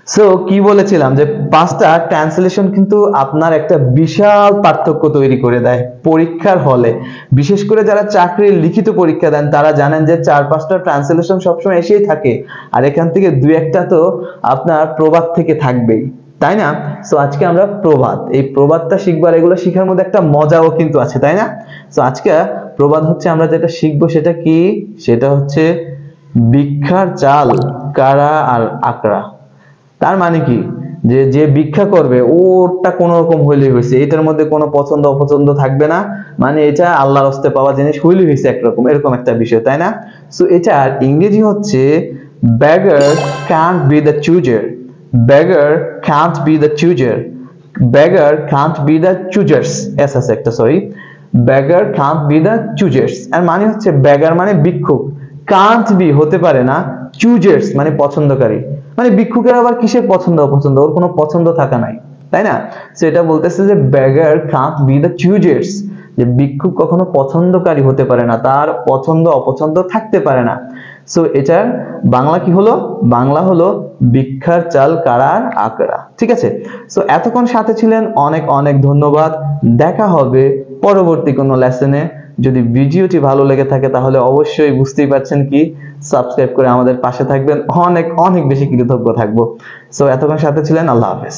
So কি বলেছিলাম যে পাঁচটা ট্রান্সলেশন কিন্তু আপনার একটা বিশাল পার্থক্য তৈরি করে দেয় পরীক্ষার হলে। বিশেষ করে যারা চাকরির লিখিত পরীক্ষা দেন তারা জানেন যে 4-5টা ট্রান্সলেশন সবসময় এসেই থাকে, আর এখান থেকে 2-1টা তো আপনার প্রবাদ থেকে থাকবেই, তাই না? সো আজকে আমরা প্রবাদ, এই প্রবাদটা শিখবার, এগুলো শিখার মধ্যে একটা মজাও কিন্তু আছে, তাই না? সো আজকে প্রবাদ হচ্ছে আমরা যেটা শিখবো সেটা কি, সেটা হচ্ছে ভিক্ষার চাল কারা আর আকড়া। তার মানে কি, যে যে ভিক্ষা করবে ওরটা কোন রকম হইলেই হয়েছে, এটার মধ্যে কোনো পছন্দ অপছন্দ থাকবে না, মানে এটা আল্লাহর হস্তে পাওয়া জিনিস হইলেই হয়েছে একরকম, এরকম একটা বিষয়, তাই না? সো এটার ইংরেজি হচ্ছে beggar can't be the chooser, beggar can't be the chooser, beggar can't be the choosers, S আছে একটা, sorry, beggar can't be the choosers। আর মানে হচ্ছে beggar মানে ভিক্ষুক, can't be হতে পারে না, choosers মানে পছন্দকারী, মানে ভিক্ষুকের আবার কিসের পছন্দ অপছন্দ, ওর কোনো পছন্দ থাকা নাই, তাই না? সেটা বলতেছে যে beggar can't be the choosers, যে ভিক্ষুক কখনো পছন্দকারী হতে পারে না, তার পছন্দ অপছন্দ থাকতে পারে না। সো এটার বাংলা কি হলো? বাংলা হলো ভিক্ষার চাল কারার আকড়া। ঠিক আছে? সো এতক্ষণ সাথে ছিলেন, অনেক অনেক ধন্যবাদ। দেখা হবে পরবর্তী কোনো লেসনে। যদি ভিডিওটি ভালো লেগে থাকে তাহলে অবশ্যই বুঝতেই পারছেন কি, সাবস্ক্রাইব করে আমাদের পাশে থাকবেন, অনেক অনেক বেশি কৃতজ্ঞ থাকবো। সো এতক্ষণ সাথে ছিলেন, আল্লাহ হাফেজ।